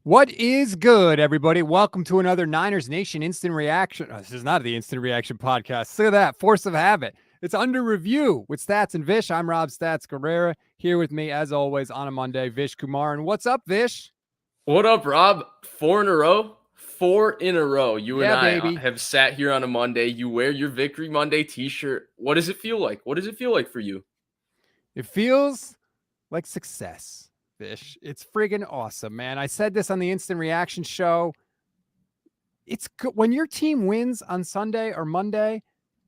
What is good, everybody? Welcome to another Niners Nation Instant Reaction. Oh, this is not the Instant Reaction podcast. Look at that. Force of habit. It's under review with Stats and Vish. I'm Rob Stats Guerrera. Here with me, as always, on a Monday, Vish Kumaran. What's up, Vish? What up, Rob? Four in a row? Four in a row. You and Yeah, I baby. have sat here on a Monday. You wear your Victory Monday t-shirt. What does it feel like? What does it feel like for you? It feels like success, Vish. It's friggin' awesome, man. I said this on the Instant Reaction show. It's good when your team wins on Sunday or Monday,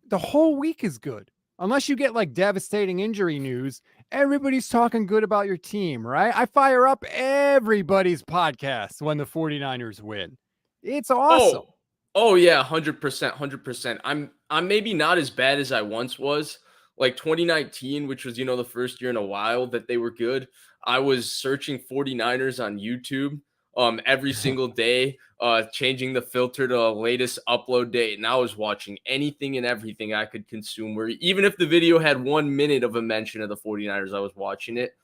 the whole week is good. Unless you get like devastating injury news, everybody's talking good about your team, right? I fire up everybody's podcast when the 49ers win. It's awesome. Oh, oh yeah, 100%, 100%. I'm maybe not as bad as I once was. Like 2019, which was, the first year in a while that they were good. I was searching 49ers on YouTube every single day, changing the filter to the latest upload date, and I was watching anything and everything I could consume, where even if the video had 1 minute of a mention of the 49ers, I was watching it.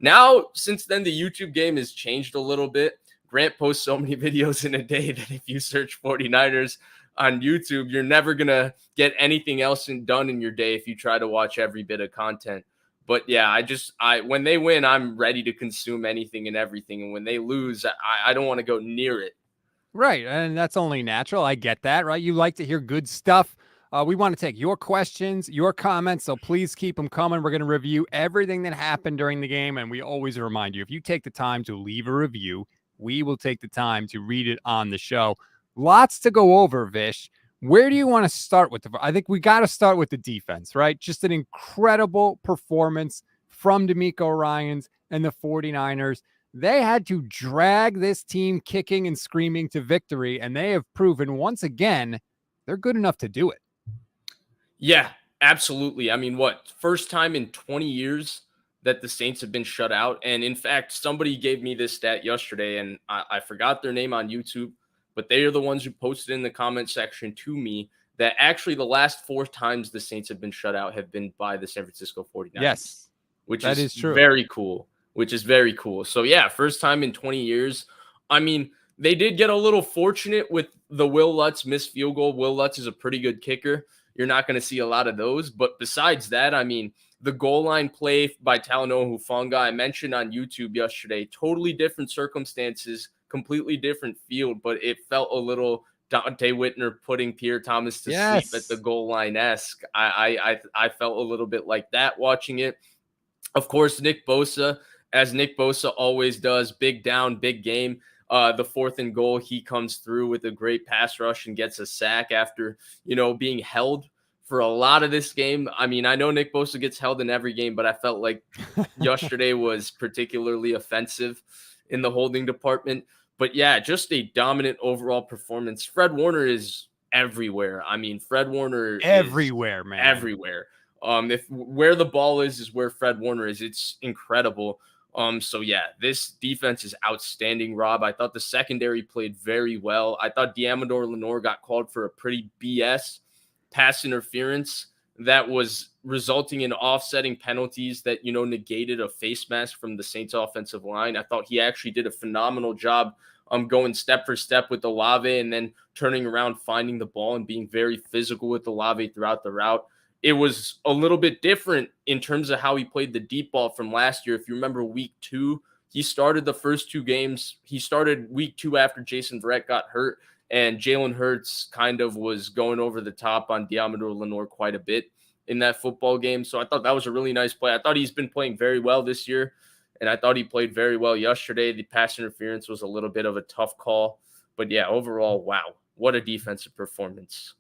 Now, since then, the YouTube game has changed a little bit. Grant posts so many videos in a day that if you search 49ers on YouTube, you're never going to get anything else done in your day if you try to watch every bit of content. But yeah, when they win, I'm ready to consume anything and everything. And when they lose, I don't want to go near it. Right. And that's only natural. I get that, right? You like to hear good stuff. We want to take your questions, your comments, so please keep them coming. We're going to review everything that happened during the game. And we always remind you, if you take the time to leave a review, we will take the time to read it on the show. Lots to go over, Vish. Where do you want to start with? I think we got to start with the defense, right? Just an incredible performance from D'Amico Ryans and the 49ers. They had to drag this team kicking and screaming to victory, and they have proven once again they're good enough to do it. Yeah, absolutely. I mean, first time in 20 years that the Saints have been shut out. And in fact, somebody gave me this stat yesterday, and I forgot their name on YouTube, but they are the ones who posted in the comment section to me that actually the last 4 times the Saints have been shut out have been by the San Francisco 49ers. Yes, which that is true. very cool. So yeah, first time in 20 years. I mean, they did get a little fortunate with the Will Lutz missed field goal. Will Lutz is a pretty good kicker. You're not going to see a lot of those. But besides that, I mean, the goal line play by Talanoa Hufanga, I mentioned on YouTube yesterday, totally different circumstances, completely different field, but it felt a little Dante Whitner putting Pierre Thomas to sleep at the goal line-esque. I felt a little bit like that watching it. Of course, Nick Bosa, as Nick Bosa always does, big down, big game. The 4th and goal, he comes through with a great pass rush and gets a sack after, being held for a lot of this game. I mean, I know Nick Bosa gets held in every game, but I felt like yesterday was particularly offensive in the holding department. But yeah, just a dominant overall performance. Fred Warner is everywhere. I mean, Fred Warner everywhere, man. Everywhere. If where the ball is where Fred Warner is. It's incredible. So yeah, this defense is outstanding, Rob. I thought the secondary played very well. I thought Diamador Lenore got called for a pretty BS pass interference that was resulting in offsetting penalties that, negated a face mask from the Saints offensive line. I thought he actually did a phenomenal job going step for step with Olave and then turning around, finding the ball and being very physical with Olave throughout the route. It was a little bit different in terms of how he played the deep ball from last year. If you remember week 2, he started the first 2 games. He started week 2 after Jason Verrett got hurt, and Jalen Hurts kind of was going over the top on Diamador Lenore quite a bit in that football game. So I thought that was a really nice play. I thought he's been playing very well this year, and I thought he played very well yesterday. The pass interference was a little bit of a tough call. But yeah, overall, wow, what a defensive performance.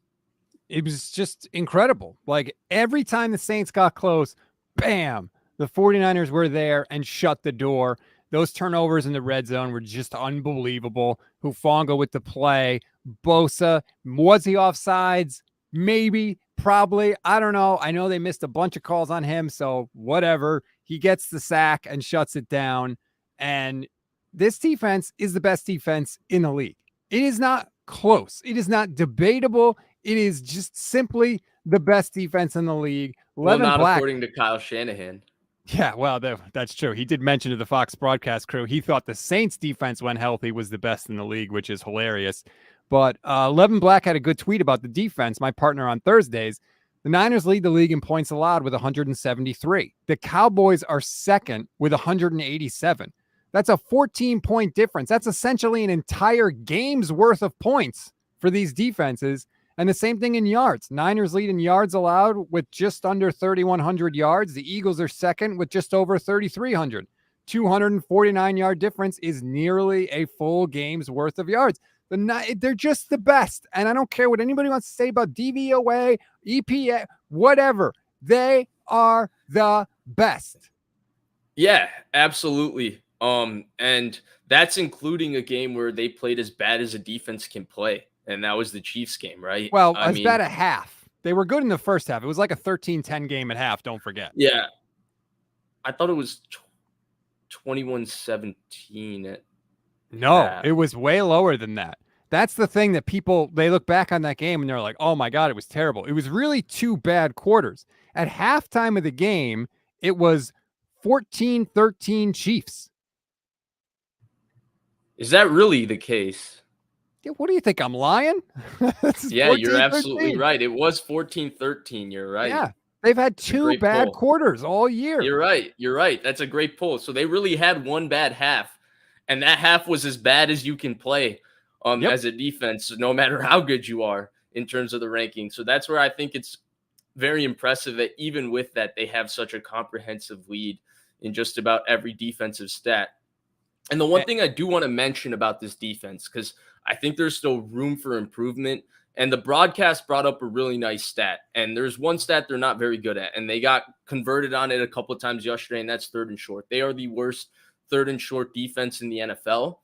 It was just incredible. Like every time the Saints got close, bam, the 49ers were there and shut the door. Those turnovers in the red zone were just unbelievable. Hufanga with the play. Bosa, was he offsides? Maybe, probably. I don't know. I know they missed a bunch of calls on him, so whatever. He gets the sack and shuts it down. And this defense is the best defense in the league. It is not close. It is not debatable. It is just simply the best defense in the league. Well, not according to Kyle Shanahan. Yeah, well, that's true. He did mention to the Fox broadcast crew he thought the Saints defense, when healthy, was the best in the league, which is hilarious. But Levin Black had a good tweet about the defense. My partner on Thursdays, the Niners lead the league in points allowed with 173. The Cowboys are second with 187. That's a 14-point difference. That's essentially an entire game's worth of points for these defenses. And the same thing in yards. Niners lead in yards allowed with just under 3,100 yards. The Eagles are second with just over 3,300. 249-yard difference is nearly a full game's worth of yards. They're just the best. And I don't care what anybody wants to say about DVOA, EPA, whatever. They are the best. Yeah, absolutely. And that's including a game where they played as bad as a defense can play. And that was the Chiefs game, right? Well, bad at half. They were good in the first half. It was like a 13-10 game at half, don't forget. Yeah. I thought it was 21-17 at No, half. It was way lower than that. That's the thing that they look back on that game and they're like, oh my God, it was terrible. It was really two bad quarters. At halftime of the game, it was 14-13 Chiefs. Is that really the case? What do you think? I'm lying? Yeah, you're absolutely right. It was 14-13. You're right. Yeah. They've had two bad quarters all year. You're right. You're right. That's a great pull. So they really had one bad half, and that half was as bad as you can play as a defense, no matter how good you are in terms of the ranking. So that's where I think it's very impressive that even with that, they have such a comprehensive lead in just about every defensive stat. And the one thing I do want to mention about this defense, because I think there's still room for improvement. And the broadcast brought up a really nice stat. And there's one stat they're not very good at. And they got converted on it a couple of times yesterday, and that's third and short. They are the worst third and short defense in the NFL.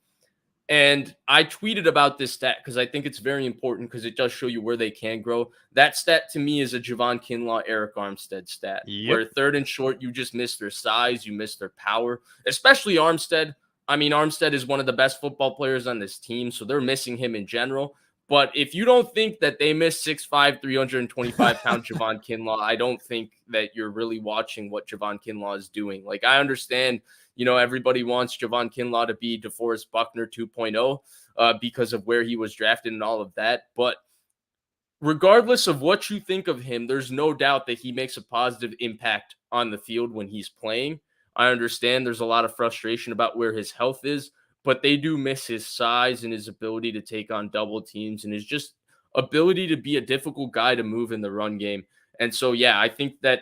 And I tweeted about this stat because I think it's very important because it does show you where they can grow. That stat to me is a Javon Kinlaw, Eric Armstead stat. Where third and short, you just miss their size, you miss their power, especially Armstead. I mean, Armstead is one of the best football players on this team, so they're missing him in general. But if you don't think that they miss 6'5", 325-pound Javon Kinlaw, I don't think that you're really watching what Javon Kinlaw is doing. Like, I understand, everybody wants Javon Kinlaw to be DeForest Buckner 2.0 because of where he was drafted and all of that. But regardless of what you think of him, there's no doubt that he makes a positive impact on the field when he's playing. I understand there's a lot of frustration about where his health is, but they do miss his size and his ability to take on double teams and his just ability to be a difficult guy to move in the run game. And so, yeah, I think that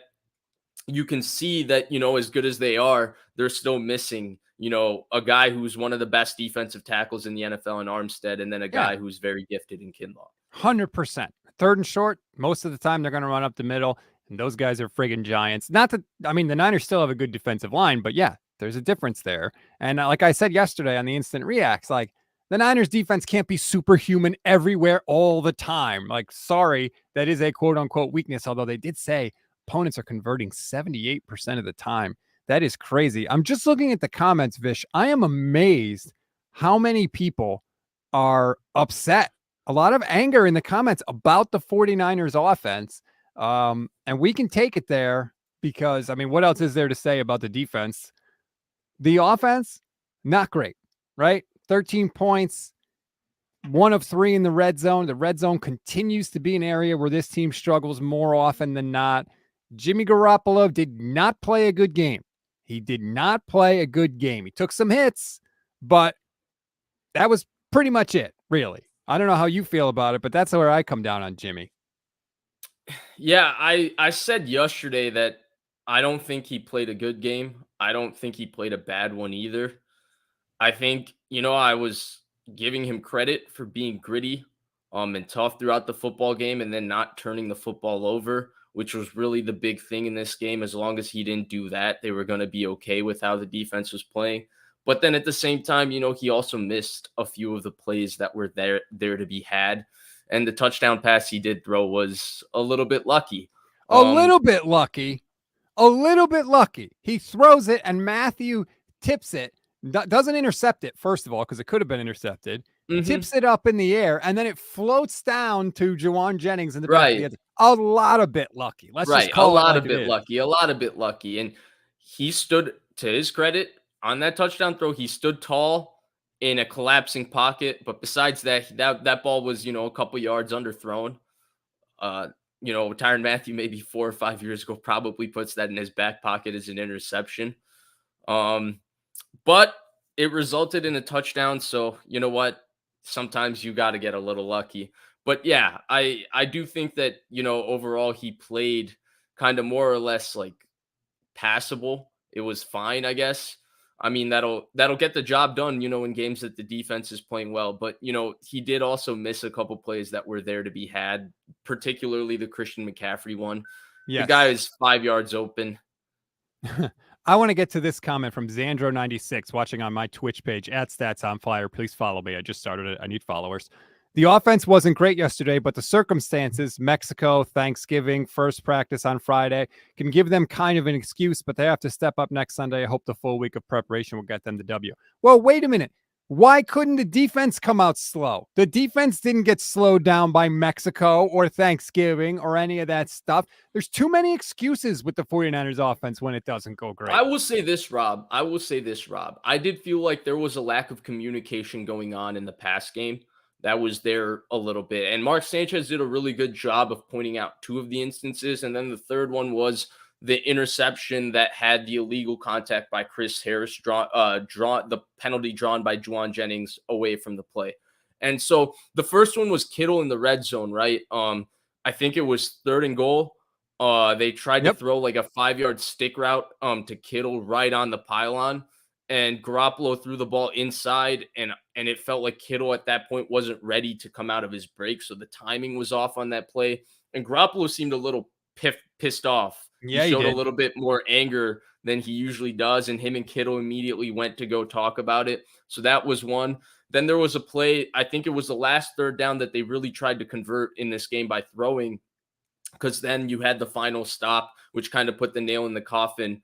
you can see that, as good as they are, they're still missing, a guy who's one of the best defensive tackles in the NFL in Armstead, and then a guy who's very gifted in Kinlaw. 100%. Third and short, most of the time they're going to run up the middle. And those guys are friggin' giants. Not that, the Niners still have a good defensive line, but yeah, there's a difference there. And like I said yesterday on the Instant Reacts, like the Niners defense can't be superhuman everywhere all the time. Like, sorry, that is a quote unquote weakness. Although they did say opponents are converting 78% of the time. That is crazy. I'm just looking at the comments, Vish. I am amazed how many people are upset. A lot of anger in the comments about the 49ers offense. And we can take it there because, what else is there to say about the defense? The offense, not great, right? 13 points, 1 of 3 in the red zone. The red zone continues to be an area where this team struggles more often than not. Jimmy Garoppolo did not play a good game. He did not play a good game. He took some hits, but that was pretty much it, really. I don't know how you feel about it, but that's where I come down on Jimmy. Yeah, I said yesterday that I don't think he played a good game. I don't think he played a bad one either. I think, I was giving him credit for being gritty and tough throughout the football game and then not turning the football over, which was really the big thing in this game. As long as he didn't do that, they were going to be okay with how the defense was playing. But then at the same time, he also missed a few of the plays that were there to be had. And the touchdown pass he did throw was a little bit lucky. A little bit lucky. He throws it and Matthew tips it. Doesn't intercept it, first of all, because it could have been intercepted. Tips it up in the air, and then it floats down to Juwan Jennings in the back of the end. A lot of bit lucky. Let's just call it like it is. A lot of bit lucky. And he stood, to his credit, on that touchdown throw, he stood tall in a collapsing pocket. But besides that, that ball was, a couple yards underthrown. Uh, Tyrann Mathieu maybe 4 or 5 years ago probably puts that in his back pocket as an interception. Um, but it resulted in a touchdown. So you know what? Sometimes you got to get a little lucky. But yeah, I do think that overall he played kind of more or less like passable. It was fine, I guess. I mean, that'll get the job done, in games that the defense is playing well. But he did also miss a couple plays that were there to be had, particularly the Christian McCaffrey one. The guy Yes. is 5 yards open. I want to get to this comment from Xandro96 watching on my Twitch page at Stats on Flyer. Please follow me. I just started it. I need followers. The offense wasn't great yesterday, but the circumstances, Mexico, Thanksgiving, first practice on Friday, can give them kind of an excuse, but they have to step up next Sunday. I hope the full week of preparation will get them the W. Well, wait a minute. Why couldn't the defense come out slow? The defense didn't get slowed down by Mexico or Thanksgiving or any of that stuff. There's too many excuses with the 49ers offense when it doesn't go great. I will say this, Rob. I did feel like there was a lack of communication going on in the pass game. That was there a little bit. And Mark Sanchez did a really good job of pointing out two of the instances. And then the third one was the interception that had the illegal contact by Chris Harris, the penalty drawn by Juwan Jennings away from the play. And so the first one was Kittle in the red zone, right? I think it was 3rd and goal. They tried to throw like a 5-yard stick route to Kittle right on the pylon, and Garoppolo threw the ball inside, and it felt like Kittle at that point wasn't ready to come out of his break, so the timing was off on that play, and Garoppolo seemed a little pissed off. He Yeah, he showed a did. little bit more anger than he usually does, and him and Kittle immediately went to go talk about it. So that was one. Then there was a play, I think it was the last 3rd down that they really tried to convert in this game by throwing, because then you had the final stop, which kind of put the nail in the coffin,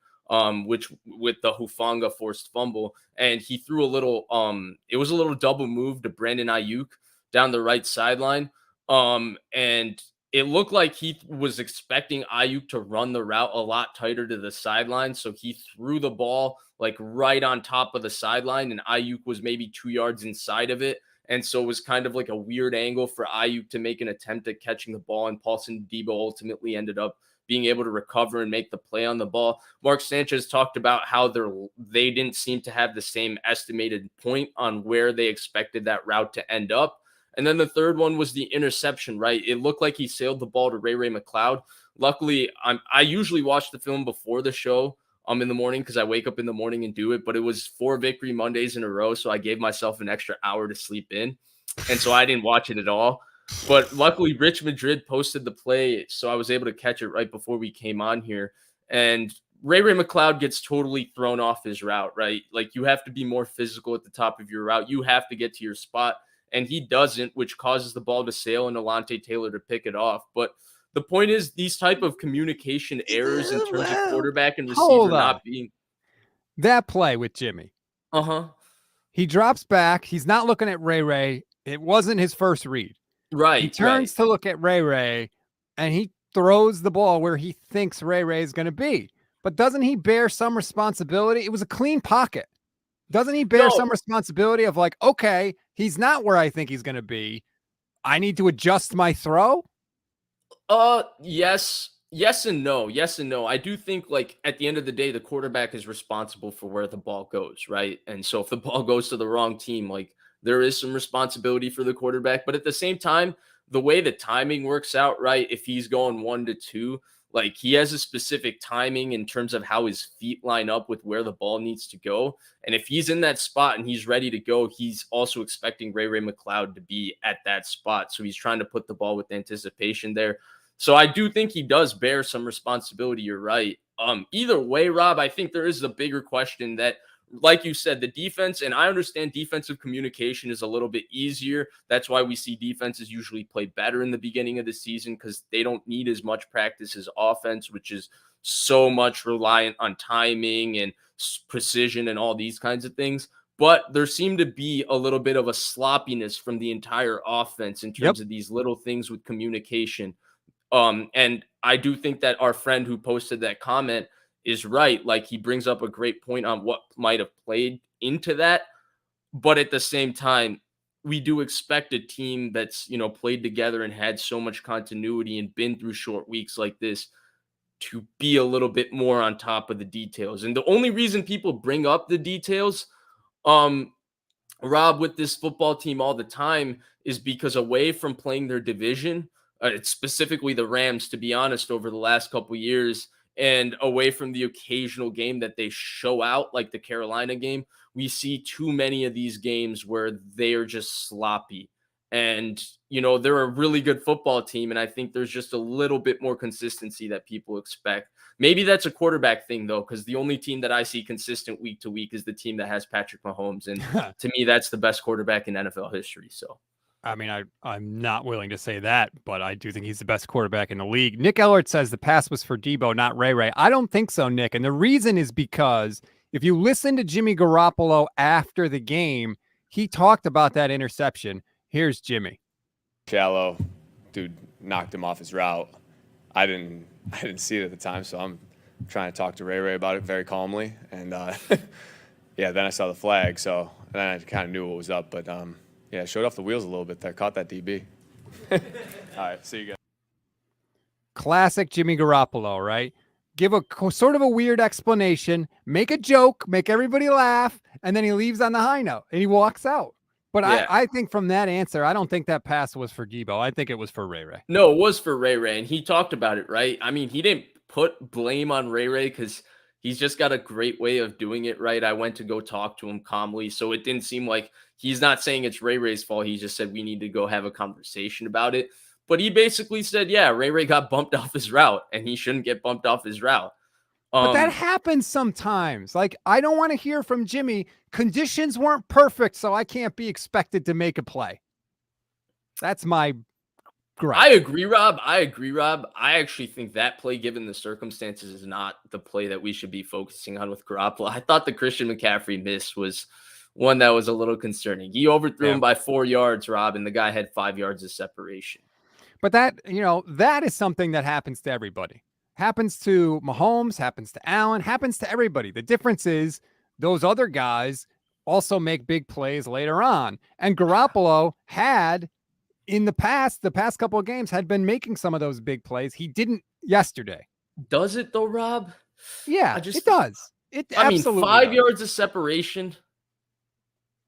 which with the Hufanga forced fumble. And he threw a little, it was a little double move to Brandon Ayuk down the right sideline. And it looked like he was expecting Ayuk to run the route a lot tighter to the sideline. So he threw the ball like right on top of the sideline, and Ayuk was maybe 2 yards inside of it. And so it was kind of like a weird angle for Ayuk to make an attempt at catching the ball. And Paulson Debo ultimately ended up being able to recover and make the play on the ball. Mark Sanchez talked about how they didn't seem to have the same estimated point on where they expected that route to end up. And then the third one was the interception, right? It looked like he sailed the ball to Ray McCloud. Luckily, I usually watch the film before the show in the morning because I wake up in the morning and do it, but it was 4 Victory Mondays in a row, so I gave myself an extra hour to sleep in, and so I didn't watch it at all. But luckily, Rich Madrid posted the play, so I was able to catch it right before we came on here. And Ray McCloud gets totally thrown off his route, right? Like, you have to be more physical at the top of your route. You have to get to your spot, and he doesn't, which causes the ball to sail and Alontae Taylor to pick it off. But the point is, these type of communication errors in terms of quarterback and receiver not being that play with Jimmy. He drops back. He's not looking at Ray. It wasn't his first read. Right. He turns to look at Ray, and he throws the ball where he thinks Ray is going to be. But doesn't he bear some responsibility? It was a clean pocket. Doesn't he bear some responsibility of like, okay, he's not where I think he's going to be. I need to adjust my throw? Yes. Yes and no. Yes and no. I do think, like, at the end of the day, the quarterback is responsible for where the ball goes, right? And so if the ball goes to the wrong team, like, there is some responsibility for the quarterback. But at the same time, the way the timing works out, right? If he's going 1 to 2, like, he has a specific timing in terms of how his feet line up with where the ball needs to go. And if he's in that spot and he's ready to go, he's also expecting Ray McCloud to be at that spot. So he's trying to put the ball with anticipation there. So I do think he does bear some responsibility. You're right. Either way, Rob, I think there is a bigger question that, like you said, the defense, and I understand defensive communication is a little bit easier. That's why we see defenses usually play better in the beginning of the season, because they don't need as much practice as offense, which is so much reliant on timing and precision and all these kinds of things. But there seemed to be a little bit of a sloppiness from the entire offense in terms of these little things with communication. And I do think that our friend who posted that comment is right. Like, he brings up a great point on what might have played into that. But at the same time, we do expect a team that's, played together and had so much continuity and been through short weeks like this to be a little bit more on top of the details. And the only reason people bring up the details, Rob, with this football team all the time is because away from playing their division, it's specifically the Rams, to be honest, over the last couple years, and away from the occasional game that they show out, like the Carolina game, we see too many of these games where they are just sloppy. And, they're a really good football team. And I think there's just a little bit more consistency that people expect. Maybe that's a quarterback thing, though, because the only team that I see consistent week to week is the team that has Patrick Mahomes. And to me, that's the best quarterback in NFL history. So, I mean, I'm not willing to say that, but I do think he's the best quarterback in the league. Nick Ellert says the pass was for Debo, not Ray Ray. I don't think so, Nick. And the reason is because if you listen to Jimmy Garoppolo after the game, he talked about that interception. Here's Jimmy. Shallow, dude knocked him off his route. I didn't see it at the time, so I'm trying to talk to Ray Ray about it very calmly. And yeah, then I saw the flag, so then I kind of knew what was up. But yeah, showed off the wheels a little bit there. Caught that DB. All right, see you guys. Classic Jimmy Garoppolo, right? Give a sort of a weird explanation, make a joke, make everybody laugh, and then he leaves on the high note and he walks out. But yeah. I think from that answer, I don't think that pass was for Debo. I think it was for Ray Ray. No, it was for Ray Ray, and he talked about it, right? I mean, he didn't put blame on Ray Ray because he's just got a great way of doing it, right? I went to go talk to him calmly, so it didn't seem like he's not saying it's Ray Ray's fault. He just said we need to go have a conversation about it. But he basically said, yeah, Ray Ray got bumped off his route, and he shouldn't get bumped off his route. But that happens sometimes. Like, I don't want to hear from Jimmy, conditions weren't perfect, so I can't be expected to make a play. That's my gripe. I agree, Rob. I actually think that play, given the circumstances, is not the play that we should be focusing on with Garoppolo. I thought the Christian McCaffrey miss was one that was a little concerning. He overthrew him by 4 yards, Rob, and the guy had 5 yards of separation. But that, that is something that happens to everybody. Happens to Mahomes, happens to Allen, happens to everybody. The difference is those other guys also make big plays later on. And Garoppolo had in the past couple of games had been making some of those big plays. He didn't yesterday. Does it though, Rob? Yeah, it does. It absolutely 5 yards of separation.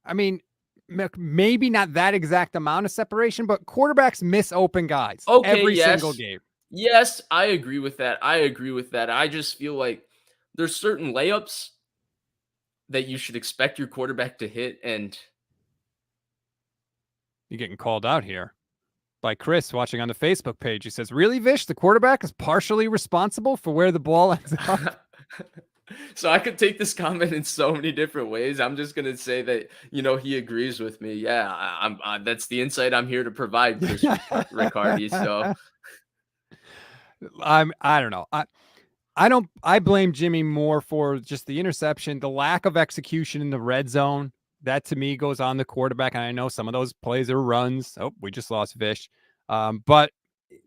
I mean, maybe not that exact amount of separation, but quarterbacks miss open guys every single game. Yes, I agree with that. I just feel like there's certain layups that you should expect your quarterback to hit, and you're getting called out here by Chris watching on the Facebook page. He says, really, Vish, the quarterback is partially responsible for where the ball ends up? So I could take this comment in so many different ways. I'm just going to say that, he agrees with me. Yeah, I'm that's the insight I'm here to provide, Chris Riccardi. So I don't know. I blame Jimmy more for just the interception, the lack of execution in the red zone. That to me goes on the quarterback. And I know some of those plays are runs. Oh, we just lost Vish. But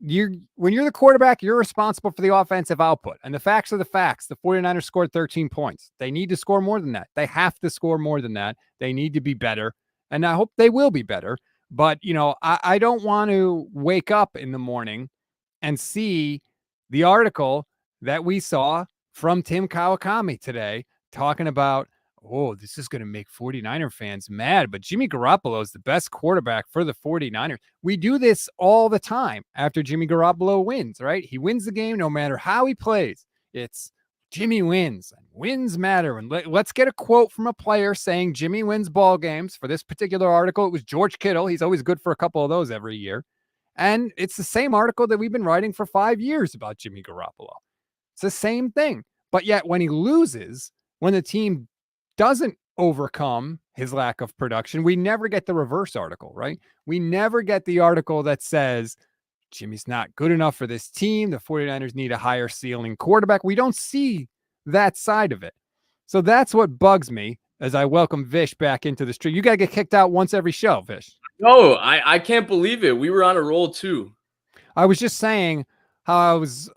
when you're the quarterback, you're responsible for the offensive output. And the facts are the facts. The 49ers scored 13 points. They need to score more than that. They have to score more than that. They need to be better. And I hope they will be better. But, I don't want to wake up in the morning and see the article that we saw from Tim Kawakami today talking about, oh, this is going to make 49er fans mad, but Jimmy Garoppolo is the best quarterback for the 49ers. We do this all the time after Jimmy Garoppolo wins, right? He wins the game no matter how he plays. It's Jimmy wins, and wins matter. And let's get a quote from a player saying Jimmy wins ball games. For this particular article, it was George Kittle. He's always good for a couple of those every year. And it's the same article that we've been writing for 5 years about Jimmy Garoppolo. It's the same thing. But yet when he loses, when the team doesn't overcome his lack of production, we never get the reverse article, right? We never get the article that says Jimmy's not good enough for this team. The 49ers need a higher ceiling quarterback. We don't see that side of it. So that's what bugs me as I welcome Vish back into the street. You got to get kicked out once every show, Vish. No, I can't believe it. We were on a roll too. I was just saying how I was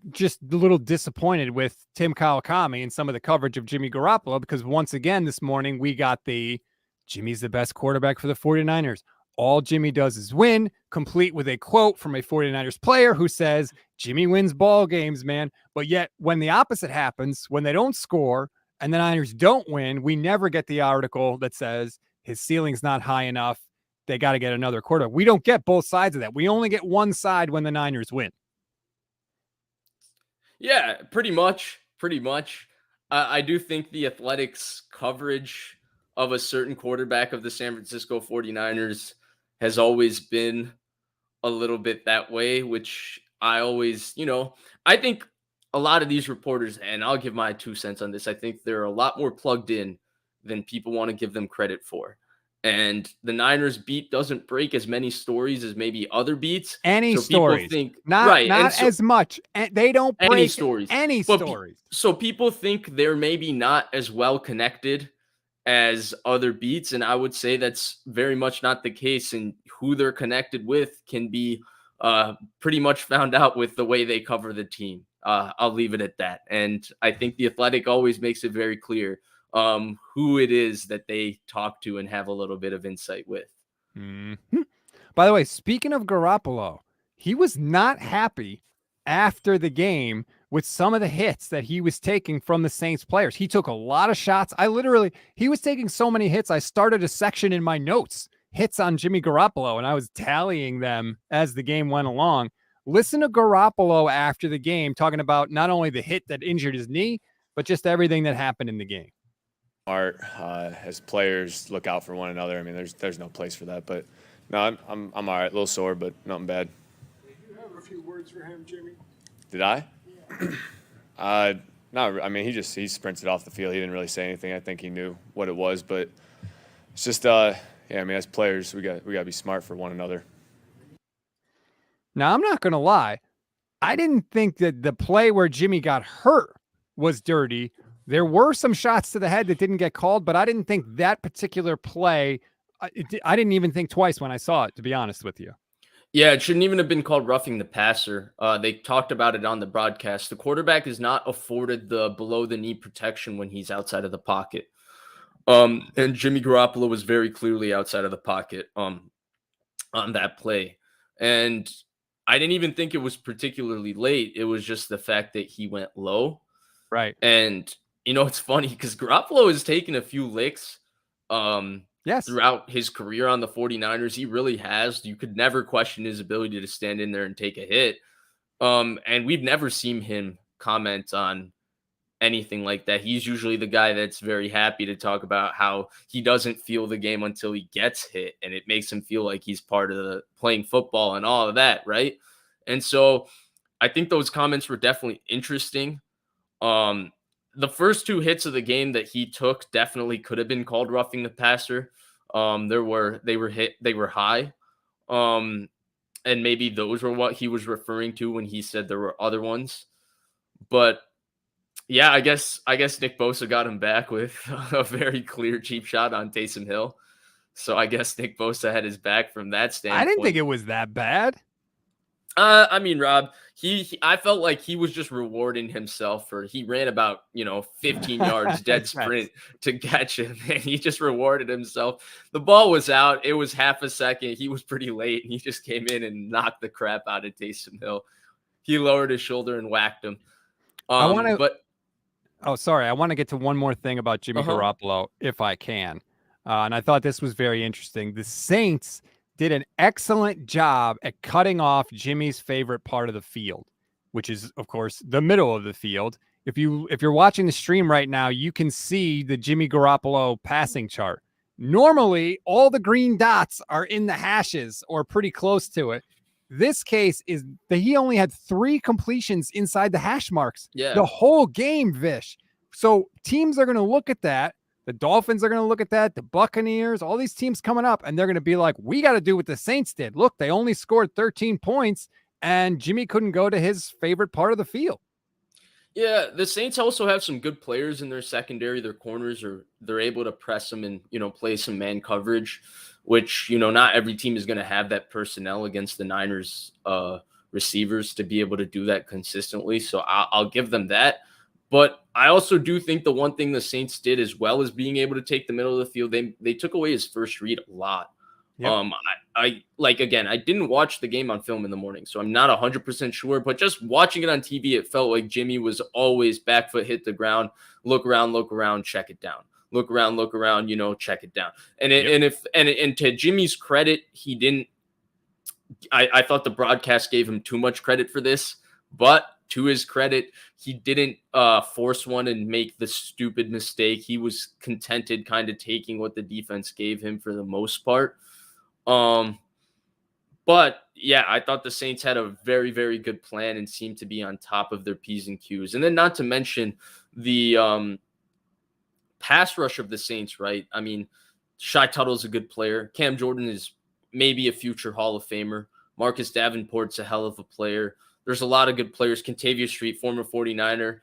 just a little disappointed with Tim Kawakami and some of the coverage of Jimmy Garoppolo, because once again this morning we got the Jimmy's the best quarterback for the 49ers. All Jimmy does is win, complete with a quote from a 49ers player who says, Jimmy wins ball games, man. But yet when the opposite happens, when they don't score and the Niners don't win, we never get the article that says his ceiling's not high enough. They got to get another quarterback. We don't get both sides of that. We only get one side when the Niners win. Yeah, pretty much. Pretty much. I do think the Athletics coverage of a certain quarterback of the San Francisco 49ers has always been a little bit that way, which I always, I think a lot of these reporters, and I'll give my 2 cents on this, I think they're a lot more plugged in than people want to give them credit for. And the Niners beat doesn't break as many stories as maybe other beats. Any so stories, people think, not right, not so, as much. They don't break any stories. Any But stories. So people think they're maybe not as well connected as other beats, and I would say that's very much not the case. And who they're connected with can be pretty much found out with the way they cover the team. I'll leave it at that. And I think the Athletic always makes it very clear who it is that they talk to and have a little bit of insight with. Mm-hmm. By the way, speaking of Garoppolo, he was not happy after the game with some of the hits that he was taking from the Saints players. He took a lot of shots. He was taking so many hits. I started a section in my notes, hits on Jimmy Garoppolo, and I was tallying them as the game went along. Listen to Garoppolo after the game talking about not only the hit that injured his knee, but just everything that happened in the game. Smart as players look out for one another. I mean, there's no place for that, but no, I'm all right. A little sore, but nothing bad. Did you have a few words for him, Jimmy? Did I? Yeah. No, I mean, he sprinted off the field. He didn't really say anything. I think he knew what it was, but it's just yeah. I mean, as players, we got to be smart for one another. Now, I'm not going to lie. I didn't think that the play where Jimmy got hurt was dirty. There were some shots to the head that didn't get called, but I didn't think that particular play, I didn't even think twice when I saw it, to be honest with you. Yeah, it shouldn't even have been called roughing the passer. They talked about it on the broadcast. The quarterback is not afforded the below-the-knee protection when he's outside of the pocket. And Jimmy Garoppolo was very clearly outside of the pocket on that play. And I didn't even think it was particularly late. It was just the fact that he went low. Right. And, it's funny because Garoppolo has taken a few licks yes, throughout his career on the 49ers. He really has. You could never question his ability to stand in there and take a hit. And we've never seen him comment on anything like that. He's usually the guy that's very happy to talk about how he doesn't feel the game until he gets hit, and it makes him feel like he's part of the playing football and all of that, right? And so I think those comments were definitely interesting. The first 2 hits of the game that he took definitely could have been called roughing the passer. They were high. And maybe those were what he was referring to when he said there were other ones. But yeah, I guess Nick Bosa got him back with a very clear cheap shot on Taysom Hill. So I guess Nick Bosa had his back from that standpoint. I didn't think it was that bad. I mean, Rob, I felt like he was just rewarding himself he ran about, 15 yards dead sprint to catch him, and he just rewarded himself. The ball was out. It was half a second. He was pretty late, and he just came in and knocked the crap out of Taysom Hill. He lowered his shoulder and whacked him. I want to get to one more thing about Jimmy Garoppolo, if I can. And I thought this was very interesting. The Saints did an excellent job at cutting off Jimmy's favorite part of the field, which is, of course, the middle of the field. If you're watching the stream right now, you can see the Jimmy Garoppolo passing chart. Normally, all the green dots are in the hashes or pretty close to it. This case is that he only had 3 completions inside the hash marks the whole game, Vish. So teams are going to look at that. The Dolphins are going to look at that. The Buccaneers, all these teams coming up, and they're going to be like, we got to do what the Saints did. Look, they only scored 13 points, and Jimmy couldn't go to his favorite part of the field. Yeah, the Saints also have some good players in their secondary. Their corners they're able to press them and, play some man coverage, which, not every team is going to have that personnel against the Niners receivers to be able to do that consistently. So I'll give them that. But I also do think the one thing the Saints did, as well as being able to take the middle of the field, they took away his first read a lot. Yep. I again, I didn't watch the game on film in the morning, so I'm not 100% sure, but just watching it on TV, it felt like Jimmy was always back foot hit the ground, look around, check it down. Look around, check it down. And to Jimmy's credit, he didn't. I thought the broadcast gave him too much credit for this, but to his credit, he didn't force one and make the stupid mistake. He was contented kind of taking what the defense gave him for the most part. But yeah, I thought the Saints had a very, very good plan and seemed to be on top of their P's and Q's. And then not to mention the pass rush of the Saints, right? I mean, Shy Tuttle's a good player. Cam Jordan is maybe a future Hall of Famer. Marcus Davenport's a hell of a player. There's a lot of good players. Kentavious Street, former 49er.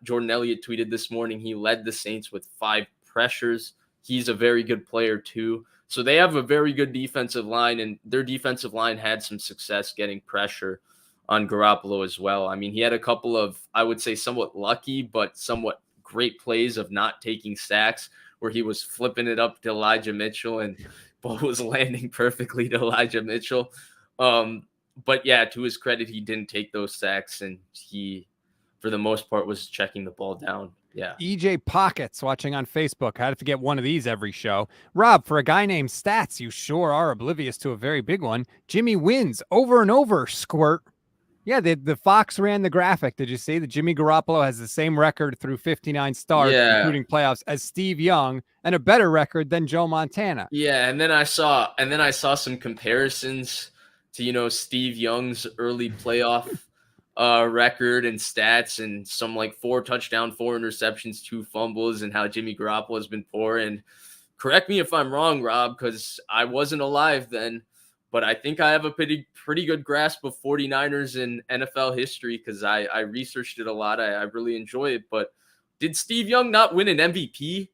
Jordan Elliott tweeted this morning he led the Saints with 5 pressures. He's a very good player too. So they have a very good defensive line, and their defensive line had some success getting pressure on Garoppolo as well. I mean, he had a couple of, I would say, somewhat lucky, but somewhat great plays of not taking sacks where he was flipping it up to Elijah Mitchell and ball was landing perfectly to Elijah Mitchell. But yeah, to his credit, he didn't take those sacks, and he, for the most part, was checking the ball down. Yeah. EJ Pockets watching on Facebook. I have to get one of these every show. Rob, for a guy named Stats, you sure are oblivious to a very big one. Jimmy wins over and over, squirt. Yeah, the Fox ran the graphic. Did you see that Jimmy Garoppolo has the same record through 59 starts, including playoffs, as Steve Young, and a better record than Joe Montana? Yeah, and then I saw some comparisons to, Steve Young's early playoff record and stats, and some like 4 touchdowns, 4 interceptions, 2 fumbles, and how Jimmy Garoppolo has been poor. And correct me if I'm wrong, Rob, because I wasn't alive then, but I think I have a pretty good grasp of 49ers and NFL history because I researched it a lot. I really enjoy it. But did Steve Young not win an MVP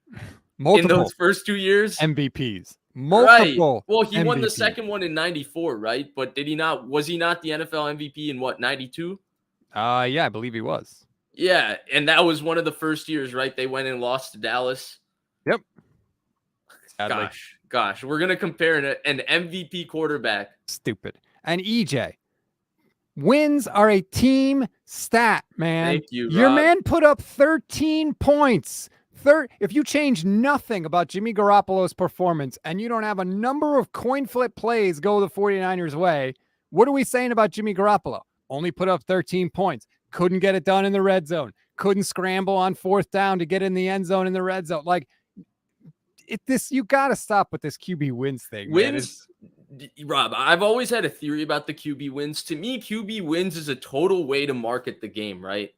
in those first 2 years? MVPs. Multiple. Right. Well, he won the MVP. second one in 94, right? But did he not? Was he not the NFL MVP in what, 92? Yeah, I believe he was. Yeah, and that was one of the first years, right? They went and lost to Dallas. Yep. Gosh, we're gonna compare an MVP quarterback. Stupid. And EJ, wins are a team stat, man. Thank you, Rob. Your man put up 13 points. If you change nothing about Jimmy Garoppolo's performance and you don't have a number of coin flip plays go the 49ers way, what are we saying about Jimmy Garoppolo? Only put up 13 points. Couldn't get it done in the red zone. Couldn't scramble on 4th down to get in the end zone in the red zone. Like, you got to stop with this QB wins thing. Wins, Rob, I've always had a theory about the QB wins. To me, QB wins is a total way to market the game, right?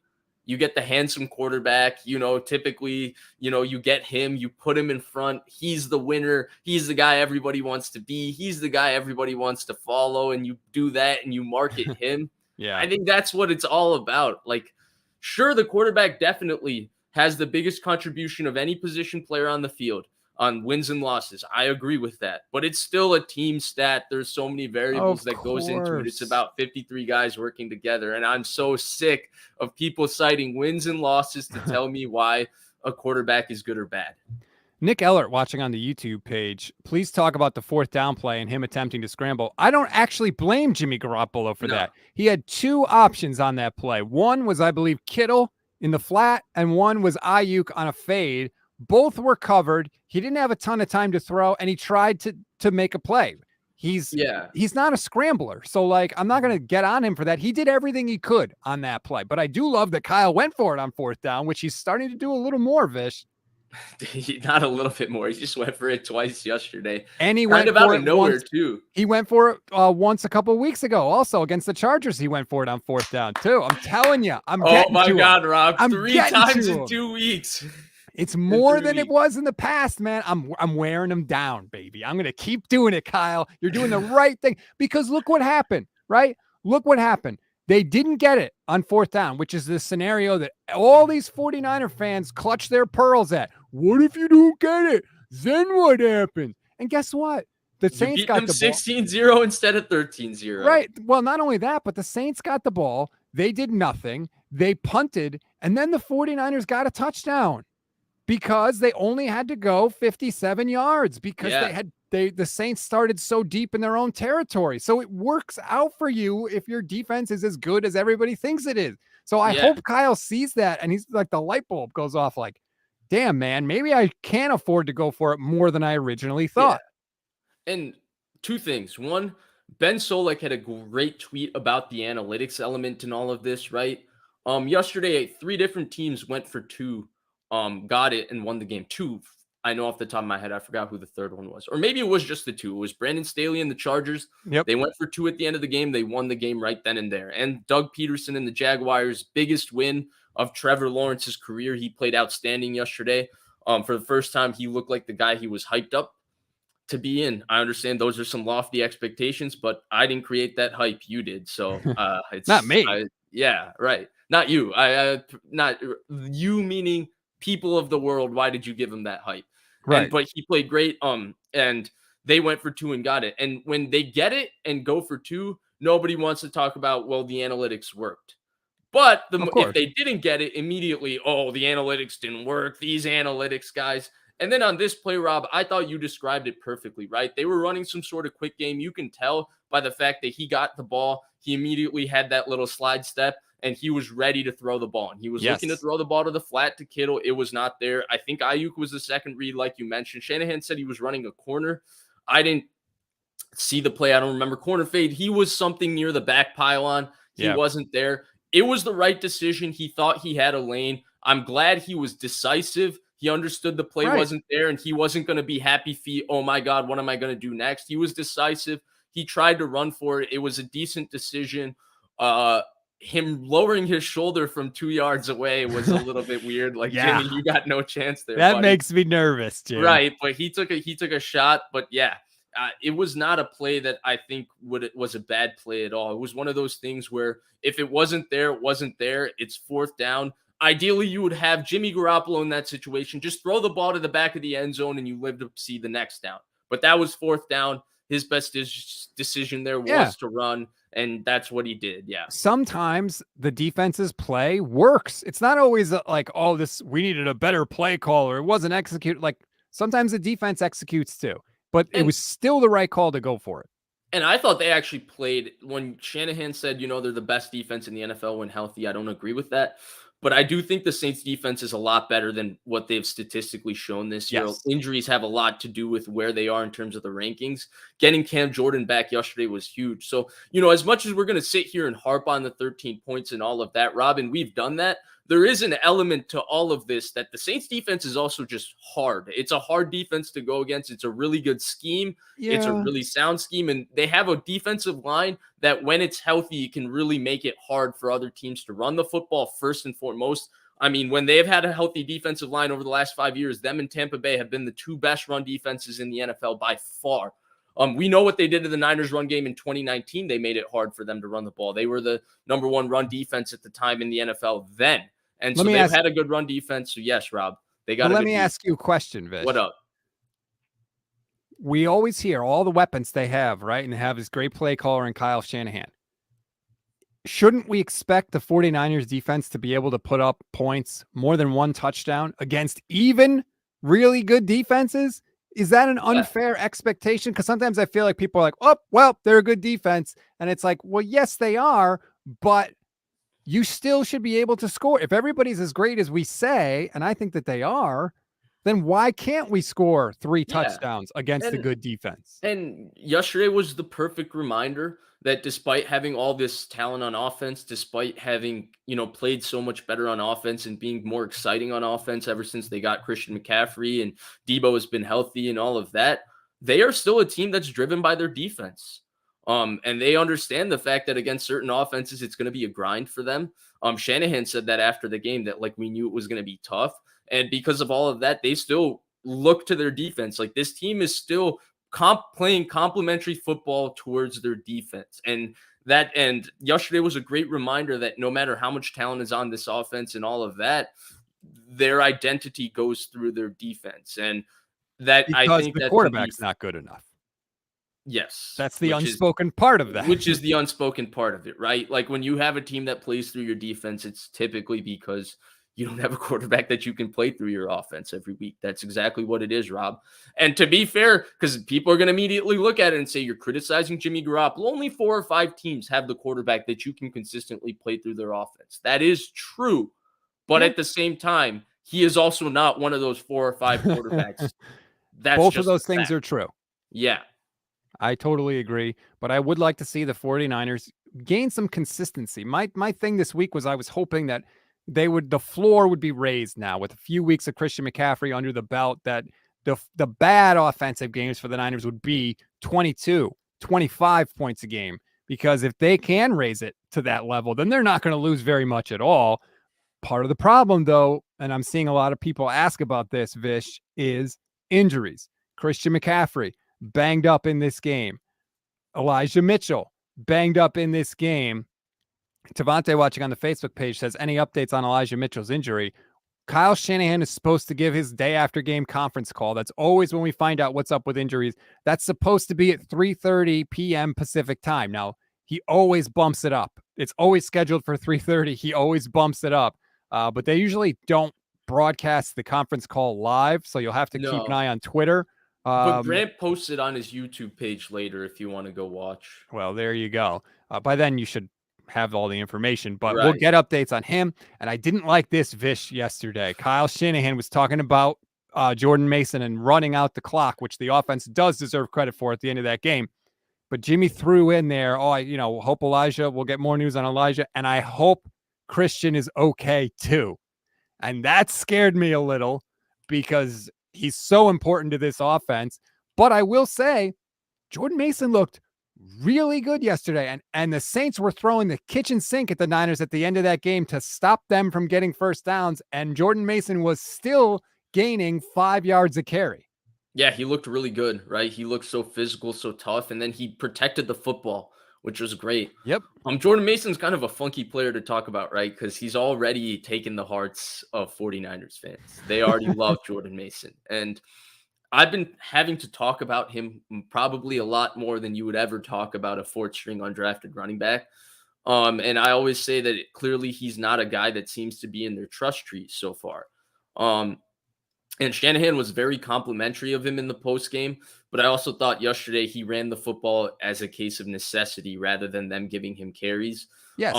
You get the handsome quarterback, typically, you get him, you put him in front. He's the winner. He's the guy everybody wants to be. He's the guy everybody wants to follow. And you do that and you market him. Yeah. I think that's what it's all about. Like, sure, the quarterback definitely has the biggest contribution of any position player on the field on wins and losses. I agree with that, but it's still a team stat. There's so many variables that goes into it. It's about 53 guys working together. And I'm so sick of people citing wins and losses to tell me why a quarterback is good or bad. Nick Ellert watching on the YouTube page, please talk about the 4th down play and him attempting to scramble. I don't actually blame Jimmy Garoppolo for that. He had 2 options on that play. One was, I believe, Kittle in the flat, and one was Ayuk on a fade. Both were covered. He didn't have a ton of time to throw, and he tried to make a play. He's not a scrambler. So, like, I'm not going to get on him for that. He did everything he could on that play. But I do love that Kyle went for it on 4th down, which he's starting to do a little more, Vish. Not a little bit more. He just went for it twice yesterday. And he went out of nowhere, too. He went for it once a couple of weeks ago. Also, against the Chargers, he went for it on 4th down, too. I'm telling you. Oh, my God, Rob. 3 times in 2 weeks. It's more than it was in the past, man. I'm wearing them down, baby. I'm going to keep doing it, Kyle. You're doing the right thing. Because look what happened, right? Look what happened. They didn't get it on 4th down, which is the scenario that all these 49er fans clutch their pearls at. What if you don't get it? Then what happens? And guess what? The You Saints beat got them the ball. 16-0 instead of 13-0. Right. Well, not only that, but the Saints got the ball. They did nothing. They punted, and then the 49ers got a touchdown because they only had to go 57 yards because Yeah. the Saints started so deep in their own territory. So it works out for you if your defense is as good as everybody thinks it is. So I Yeah. hope Kyle sees that and he's like, the light bulb goes off like, damn, man, maybe I can afford to go for it more than I originally thought. And two things. One, Ben Solak had a great tweet about the analytics element in all of this, right? Yesterday, 3 different teams went for 2, got it and won the game. 2, I know off the top of my head, I forgot who the third one was. Or maybe it was just the 2. It was Brandon Staley and the Chargers. Yep. They went for 2 at the end of the game. They won the game right then and there. And Doug Peterson and the Jaguars' biggest win of Trevor Lawrence's career. He played outstanding yesterday. For the first time, he looked like the guy he was hyped up to be in. I understand those are some lofty expectations, but I didn't create that hype. You did. So it's Not me. Yeah, right. Not you. Not you, meaning people of the world. Why did you give him that hype? Right. But he played great. And they went for 2 and got it. And when they get it and go for 2, nobody wants to talk about, well, the analytics worked. But if they didn't get it immediately, oh, the analytics didn't work. These analytics guys. And then on this play, Rob, I thought you described it perfectly, right? They were running some sort of quick game. You can tell by the fact that he got the ball. He immediately had that little slide step, and he was ready to throw the ball. And he was looking to throw the ball to the flat to Kittle. It was not there. I think Ayuk was the second read, like you mentioned. Shanahan said he was running a corner. I didn't see the play. I don't remember. Corner fade. He was something near the back pylon. He wasn't there. It was the right decision. He thought he had a lane. I'm glad he was decisive. He understood the play wasn't there, and he wasn't going to be happy feet. Oh, my God, what am I going to do next? He was decisive. He tried to run for it. It was a decent decision. Him lowering his shoulder from 2 yards away was a little bit weird. Like, Jimmy, you got no chance there. That buddy. makes me nervous, Jim. Right, but he took a shot. But, yeah, it was not a play that I think was a bad play at all. It was one of those things where if it wasn't there, it wasn't there. It's 4th down. Ideally, you would have Jimmy Garoppolo in that situation. Just throw the ball to the back of the end zone and you live to see the next down. But that was 4th down. His best decision there was to run, and that's what he did. Yeah. Sometimes the defense's play works. It's not always like, oh, we needed a better play call or it wasn't executed. Like sometimes the defense executes too, but it was still the right call to go for it. And I thought they actually played when Shanahan said, they're the best defense in the NFL when healthy. I don't agree with that. But I do think the Saints defense is a lot better than what they've statistically shown this year. Injuries have a lot to do with where they are in terms of the rankings. Getting Cam Jordan back yesterday was huge. So, as much as we're going to sit here and harp on the 13 points and all of that, Robin, we've done that. There is an element to all of this that the Saints defense is also just hard. It's a hard defense to go against. It's a really good scheme. Yeah. It's a really sound scheme. And they have a defensive line that when it's healthy, it can really make it hard for other teams to run the football first and foremost. I mean, when they've had a healthy defensive line over the last 5 years, them and Tampa Bay have been the 2 best run defenses in the NFL by far. We know what they did to the Niners run game in 2019. They made it hard for them to run the ball. They were the number 1 run defense at the time in the NFL then. And so they've had a good run defense. So yes, Rob, they got. Let me ask you a question, Vish. What up? We always hear all the weapons they have, right? And they have this great play caller in Kyle Shanahan. Shouldn't we expect the 49ers defense to be able to put up points, more than 1 touchdown against even really good defenses? Is that an unfair expectation? Because sometimes I feel like people are like, oh, well, they're a good defense. And it's like, well, yes, they are, but you still should be able to score. If everybody's as great as we say, and I think that they are, then why can't we score 3 touchdowns against a good defense? And yesterday was the perfect reminder that despite having all this talent on offense, despite having, played so much better on offense and being more exciting on offense ever since they got Christian McCaffrey and Debo has been healthy and all of that, they are still a team that's driven by their defense. And they understand the fact that against certain offenses, it's going to be a grind for them. Shanahan said that after the game that we knew it was going to be tough. And because of all of that, they still look to their defense. Like this team is still playing complementary football towards their defense. And yesterday was a great reminder that no matter how much talent is on this offense and all of that, their identity goes through their defense. And that because I think the quarterback's not good enough. Yes. That's the unspoken part of that. Which is the unspoken part of it, right? Like when you have a team that plays through your defense, it's typically because you don't have a quarterback that you can play through your offense every week. That's exactly what it is, Rob. And to be fair, because people are going to immediately look at it and say you're criticizing Jimmy Garoppolo. Only 4 or 5 teams have the quarterback that you can consistently play through their offense. That is true. But at the same time, he is also not one of those 4 or 5 quarterbacks. That's Both just of those a things fact. are true. Yeah. I totally agree, but I would like to see the 49ers gain some consistency. My thing this week was I was hoping that the floor would be raised now with a few weeks of Christian McCaffrey under the belt, that the bad offensive games for the Niners would be 22, 25 points a game, because if they can raise it to that level, then they're not going to lose very much at all. Part of the problem, though, and I'm seeing a lot of people ask about this, Vish, is injuries. Christian McCaffrey banged up in this game. Elijah Mitchell banged up in this game. Tavante watching on the Facebook page says, any updates on Elijah Mitchell's injury? Kyle Shanahan is supposed to give his day after game conference call. That's always when we find out what's up with injuries. That's supposed to be at 3:30 p.m. Pacific time. Now, he always bumps it up. It's always scheduled for 3:30. He always bumps it up. But they usually don't broadcast the conference call live, so you'll have to keep an No. eye on Twitter. But Grant posted on his YouTube page later if you want to go watch. Well, there you go. By then, you should have all the information, but we'll Right. get updates on him. And I didn't like this, Vish, yesterday. Kyle Shanahan was talking about Jordan Mason and running out the clock, which the offense does deserve credit for at the end of that game. But Jimmy threw in there, hope Elijah, we'll get more news on Elijah, and I hope Christian is okay too. And that scared me a little because he's so important to this offense. But I will say, Jordan Mason looked really good yesterday. And the Saints were throwing the kitchen sink at the Niners at the end of that game to stop them from getting first downs. And Jordan Mason was still gaining 5 yards a carry. Yeah, he looked really good, right? He looked so physical, so tough, and then he protected the football, which was great. Yep. Jordan Mason's kind of a funky player to talk about, right? Because he's already taken the hearts of 49ers fans. They already love Jordan Mason. And I've been having to talk about him probably a lot more than you would ever talk about a 4th string undrafted running back. And I always say that clearly he's not a guy that seems to be in their trust tree so far. And Shanahan was very complimentary of him in the post game, but I also thought yesterday he ran the football as a case of necessity rather than them giving him carries. Yes.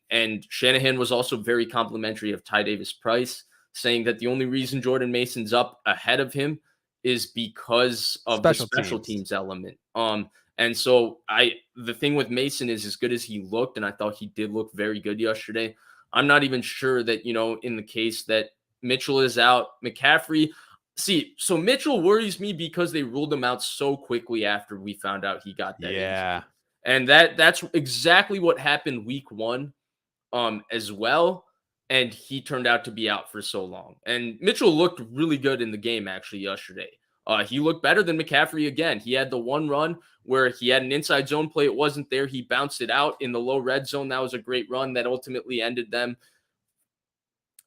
And Shanahan was also very complimentary of Ty Davis Price, saying that the only reason Jordan Mason's up ahead of him is because of the special teams element. And so the thing with Mason is, as good as he looked, and I thought he did look very good yesterday, I'm not even sure that, in the case that Mitchell is out, McCaffrey. So Mitchell worries me because they ruled him out so quickly after we found out he got that injury. And that's exactly what happened week 1 as well. And he turned out to be out for so long. And Mitchell looked really good in the game actually yesterday. He looked better than McCaffrey again. He had the one run where he had an inside zone play. It wasn't there. He bounced it out in the low red zone. That was a great run that ultimately ended them.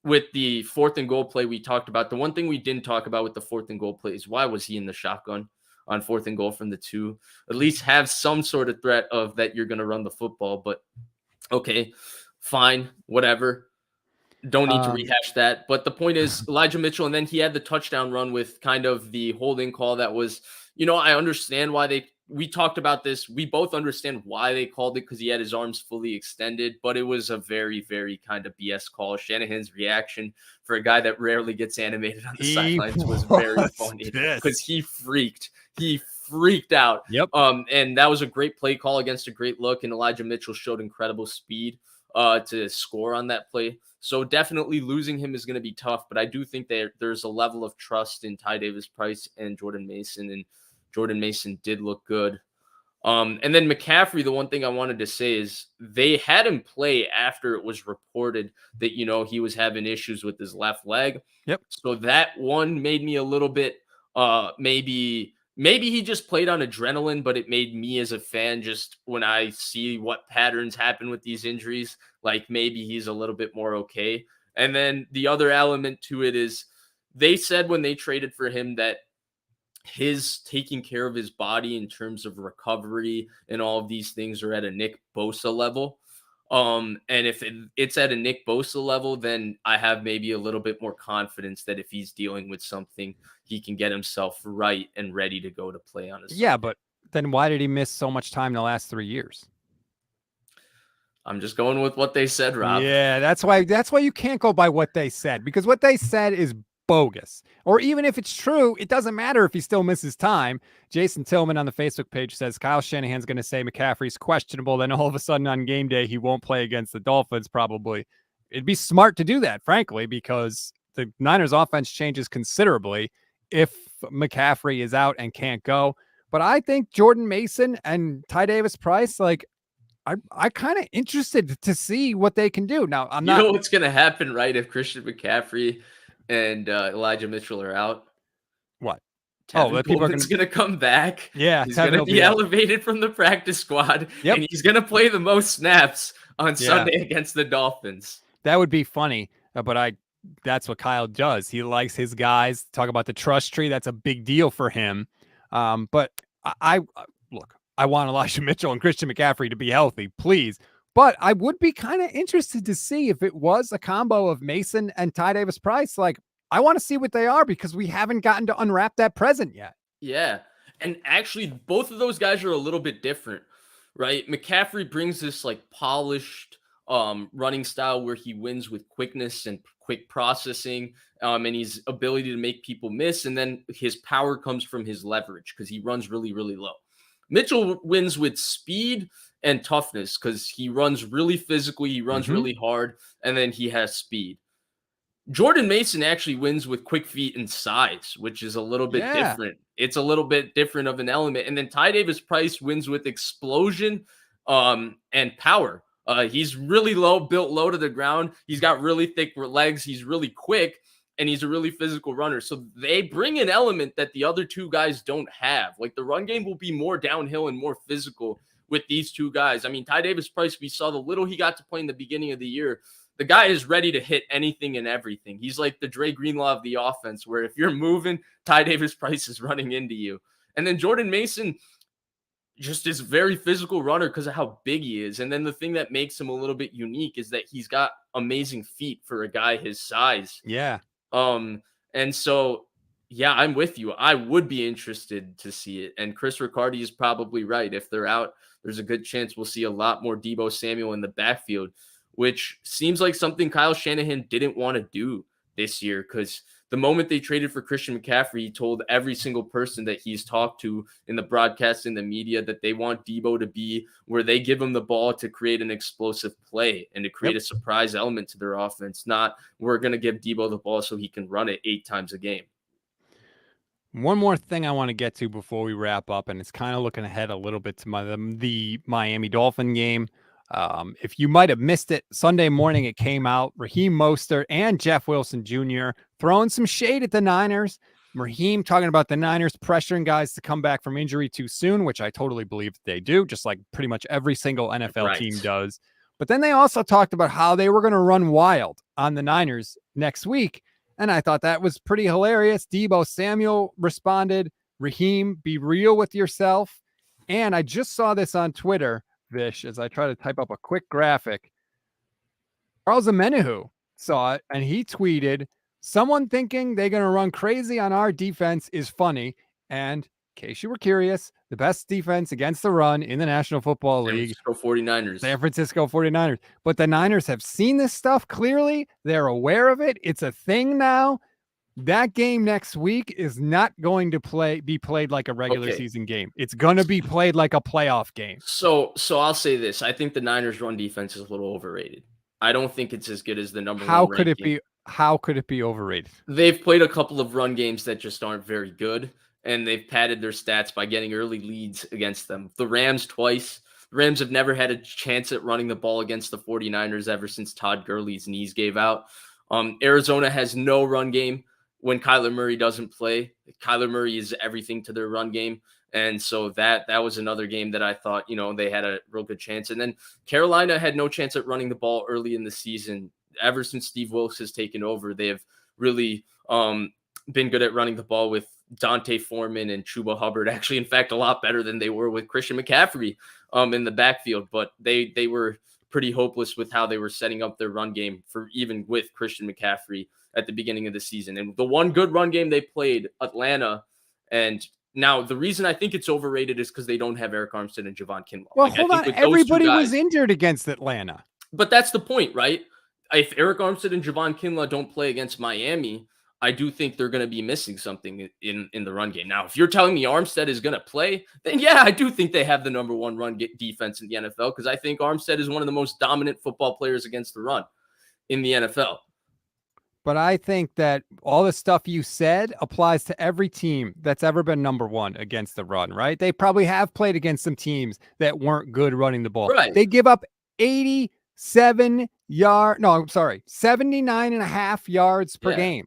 With the 4th and goal play we talked about, the one thing we didn't talk about with the 4th and goal play is why was he in the shotgun on 4th and goal from the 2? At least have some sort of threat of that you're going to run the football. But okay, fine, whatever. Don't need to rehash that. But the point is Elijah Mitchell, and then he had the touchdown run with kind of the holding call that was, I understand why we talked about this. We both understand why they called it because he had his arms fully extended, but it was a very, very kind of BS call. Shanahan's reaction for a guy that rarely gets animated on the sidelines was very funny because he freaked out. Yep. And that was a great play call against a great look. And Elijah Mitchell showed incredible speed to score on that play. So definitely losing him is going to be tough, but I do think that there's a level of trust in Ty Davis Price and Jordan Mason, and Jordan Mason did look good. And then McCaffrey, the one thing I wanted to say is they had him play after it was reported that, he was having issues with his left leg. Yep. So that one made me a little bit, maybe he just played on adrenaline, but it made me as a fan, just when I see what patterns happen with these injuries, like maybe he's a little bit more okay. And then the other element to it is they said when they traded for him that his taking care of his body in terms of recovery and all of these things are at a Nick Bosa level. And if it's at a Nick Bosa level, then I have maybe a little bit more confidence that if he's dealing with something, he can get himself right and ready to go to play on a Yeah, Sunday. but then why did he miss so much time the last 3 years? I'm just going with what they said, Rob. Yeah, that's why you can't go by what they said, because what they said is bogus. Or even if it's true, it doesn't matter if he still misses time. Jason Tillman on the Facebook page says Kyle Shanahan's going to say McCaffrey's questionable, then all of a sudden on game day he won't play against the Dolphins probably. It'd be smart to do that, frankly, because the Niners offense changes considerably if McCaffrey is out and can't go. But I think Jordan Mason and Ty Davis Price, like, I kind of interested to see what they can do. Now, I'm You not. know what's going to happen, right? If Christian McCaffrey and Elijah Mitchell are out, What? Tevin That people are Coleman's going going to come back. Yeah, He's Tevin going to will be out. elevated from the practice squad, Yep. and he's going to play the most snaps on Sunday against the Dolphins. That would be funny, but that's what Kyle does. He likes his guys. Talk about the trust tree. That's a big deal for him. But I look, I want Elijah Mitchell and Christian McCaffrey to be healthy, please. But I would be kind of interested to see if it was a combo of Mason and Ty Davis Price. Like, I want to see what they are because we haven't gotten to unwrap that present yet. Yeah. And actually, both of those guys are a little bit different, right? McCaffrey brings this like polished running style where he wins with quickness and quick processing and his ability to make people miss. And then his power comes from his leverage because he runs really, really low. Mitchell wins with speed and toughness because he runs really physically, he runs really hard, and then he has speed. Jordan Mason actually wins with quick feet and size, which is a little bit different. It's a little bit different of an element. And then Ty Davis Price wins with explosion and power. He's really low, built low to the ground. He's got really thick legs. He's really quick, and he's a really physical runner. So they bring an element that the other two guys don't have. Like the run game will be more downhill and more physical with these two guys. I mean, Ty Davis Price, we saw the little he got to play in the beginning of the year. The guy is ready to hit anything and everything. He's like the Dre Greenlaw of the offense, where if you're moving, Ty Davis Price is running into you. And then Jordan Mason just is a very physical runner because of how big he is. And then the thing that makes him a little bit unique is that he's got amazing feet for a guy his size. Yeah. And so, yeah, I'm with you. I would be interested to see it. And Chris Riccardi is probably right. If they're out, there's a good chance we'll see a lot more Deebo Samuel in the backfield, which seems like something Kyle Shanahan didn't want to do this year, because the moment they traded for Christian McCaffrey, he told every single person that he's talked to in the broadcast, in the media, that they want Deebo to be where they give him the ball to create an explosive play and to create a surprise element to their offense, not we're going to give Deebo the ball so he can run it 8 times a game. One more thing I want to get to before we wrap up, and it's kind of looking ahead a little bit to the Miami Dolphin game. If you might have missed it, Sunday morning it came out. Raheem Mostert and Jeff Wilson Jr. throwing some shade at the Niners. Raheem talking about the Niners pressuring guys to come back from injury too soon, which I totally believe they do, just like pretty much every single NFL team does. But then they also talked about how they were going to run wild on the Niners next week. And I thought that was pretty hilarious. Deebo Samuel responded, Raheem, be real with yourself. And I just saw this on Twitter, Vish, as I try to type up a quick graphic. Charles Amenahu saw it, and he tweeted, someone thinking they're going to run crazy on our defense is funny. And in case you were curious, the best defense against the run in the National Football League. San Francisco 49ers. But the Niners have seen this stuff clearly. They're aware of it. It's a thing now. That game next week is not going to be played like a regular season game. It's going to be played like a playoff game. So I'll say this. I think the Niners run defense is a little overrated. I don't think it's as good as the number one. How could it be overrated? They've played a couple of run games that just aren't very good, and they've padded their stats by getting early leads against them. The Rams twice. The Rams have never had a chance at running the ball against the 49ers ever since Todd Gurley's knees gave out. Arizona has no run game when Kyler Murray doesn't play. Kyler Murray is everything to their run game. And so that was another game that I thought, they had a real good chance. And then Carolina had no chance at running the ball early in the season. Ever since Steve Wilkes has taken over, they have really been good at running the ball with Dante Foreman and Chuba Hubbard. Actually, in fact, a lot better than they were with Christian McCaffrey in the backfield. But they were pretty hopeless with how they were setting up their run game for even with Christian McCaffrey at the beginning of the season. And the one good run game they played, Atlanta, and now the reason I think it's overrated is because they don't have Eric Armstead and Javon Kinlaw. Well, hold on. Everybody was injured against Atlanta. But that's the point, right? If Eric Armstead and Javon Kinlaw don't play against Miami, I do think they're going to be missing something in the run game. Now, if you're telling me Armstead is going to play, then yeah, I do think they have the number one run defense in the NFL because I think Armstead is one of the most dominant football players against the run in the NFL. But I think that all the stuff you said applies to every team that's ever been number one against the run, right? They probably have played against some teams that weren't good running the ball. Right. They give up 79 and a half yards per game.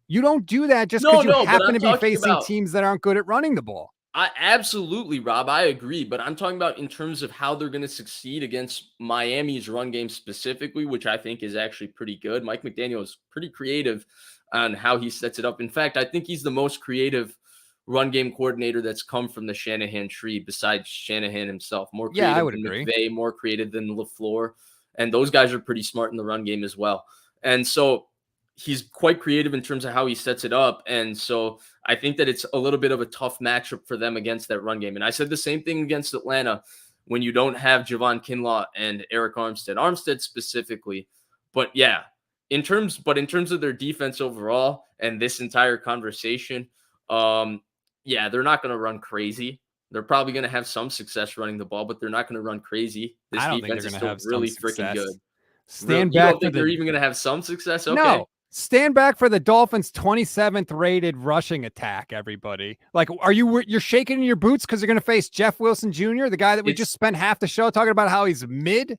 You don't do that just because you happen to be facing teams that aren't good at running the ball. Absolutely, Rob. I agree. But I'm talking about in terms of how they're going to succeed against Miami's run game specifically, which I think is actually pretty good. Mike McDaniel is pretty creative on how he sets it up. In fact, I think he's the most creative run game coordinator that's come from the Shanahan tree besides Shanahan himself. More creative I would than agree. McVay, more creative than LaFleur. And those guys are pretty smart in the run game as well. And so he's quite creative in terms of how he sets it up. And so I think that it's a little bit of a tough matchup for them against that run game. And I said the same thing against Atlanta when you don't have Javon Kinlaw and Eric Armstead specifically. But yeah, in terms of their defense overall and this entire conversation, yeah, they're not going to run crazy. They're probably going to have some success running the ball, but they're not going to run crazy. This defense is still really freaking good. Stand back. They're even going to have some success? Okay. No. Stand back for the Dolphins' 27th rated rushing attack, everybody. Like, you're shaking in your boots because they're going to face Jeff Wilson Jr., the guy that we just spent half the show talking about how he's mid?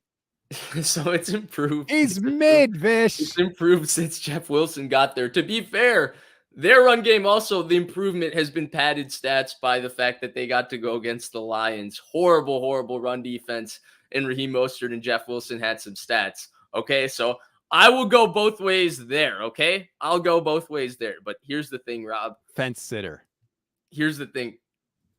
So it's improved. He's mid, Vish. It's improved since Jeff Wilson got there. To be fair, their run game also, the improvement has been padded stats by the fact that they got to go against the Lions. Horrible, horrible run defense. And Raheem Mostert and Jeff Wilson had some stats. Okay, so I will go both ways there, okay? I'll go both ways there. But here's the thing, Rob. Fence sitter. Here's the thing.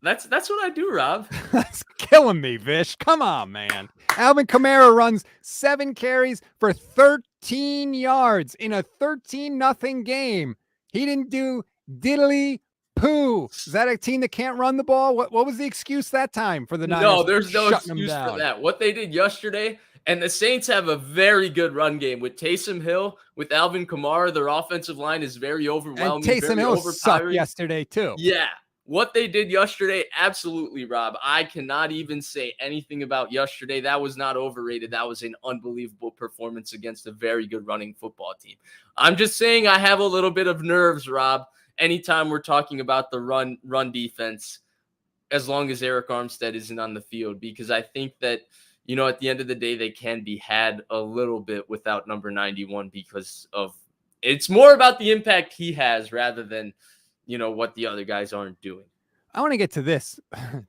That's what I do, Rob. That's killing me, Vish. Come on, man. Alvin Kamara runs 7 carries for 13 yards in a 13-0 game. He didn't do diddly poo. Is that a team that can't run the ball? What was the excuse that time for the Niners? No, there's no excuse for that. What they did yesterday, and the Saints have a very good run game with Taysom Hill, with Alvin Kamara. Their offensive line is very overwhelming. And Taysom Hill sucked yesterday too. Yeah. What they did yesterday, absolutely, Rob. I cannot even say anything about yesterday. That was not overrated. That was an unbelievable performance against a very good running football team. I'm just saying I have a little bit of nerves, Rob, anytime we're talking about the run defense, as long as Eric Armstead isn't on the field, because I think that, you know, at the end of the day, they can be had a little bit without number 91 because of it's more about the impact he has rather than, you know, what the other guys aren't doing. I want to get to this.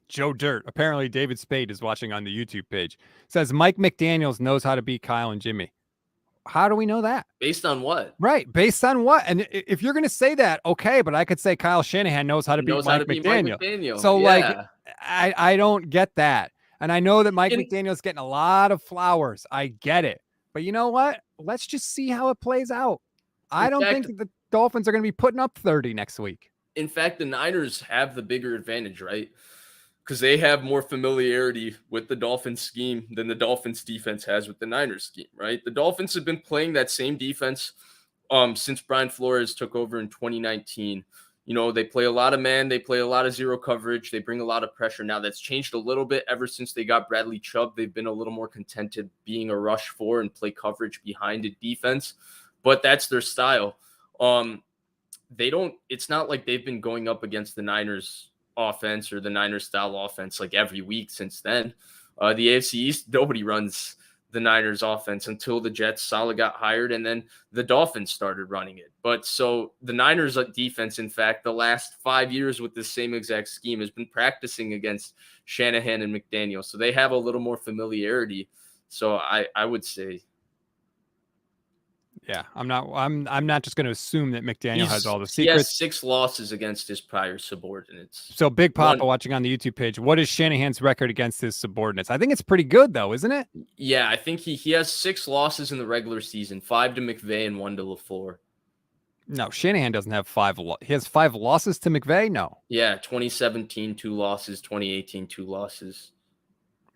Joe Dirt. Apparently David Spade is watching on the YouTube page. Says Mike McDaniels knows how to beat Kyle and Jimmy. How do we know that? Based on what? Right. Based on what? And if you're going to say that, okay, but I could say Kyle Shanahan knows how to beat Mike McDaniel. So like, I don't get that. And I know that Mike McDaniel's getting a lot of flowers. I get it. But you know what? Let's just see how it plays out. I don't think that the Dolphins are going to be putting up 30 next week. In fact, the Niners have the bigger advantage, right? Because they have more familiarity with the Dolphins scheme than the Dolphins defense has with the Niners scheme, right? The Dolphins have been playing that same defense since Brian Flores took over in 2019. You know, they play a lot of man, they play a lot of zero coverage, they bring a lot of pressure. Now that's changed a little bit ever since they got Bradley Chubb. They've been a little more contented being a rush for and play coverage behind a defense, but that's their style. It's not like they've been going up against the Niners offense or the Niners style offense like every week since then. The AFC East, nobody runs the Niners offense until the Jets Saleh got hired, and then the Dolphins started running it. But so the Niners defense, in fact, the last 5 years with the same exact scheme has been practicing against Shanahan and McDaniel. So they have a little more familiarity. So I would say. Yeah, I'm not just going to assume that McDaniel has all the He has secrets. 6 losses against his prior subordinates. So Big Papa One, watching on the YouTube page, what is Shanahan's record against his subordinates? I think it's pretty good though, isn't it? yeah, I think he has 6 losses in the regular season, 5 to McVay and 1 to LaFleur. No, Shanahan doesn't have he has 5 losses to McVay. No, Yeah, 2017, 2 losses, 2018, 2 losses.